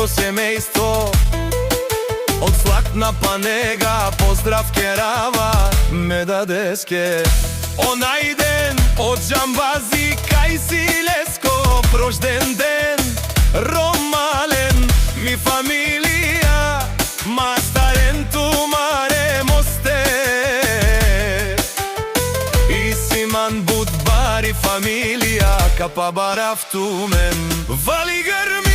целско семејство. Од Слакна Панега поздрав керава ме дадеске. Онај ден од џамбази кај Силеско, рожден ден ромален ми фамилија мастарен тумаре мосте и симан будбари фамилија капа барав тумен вали грми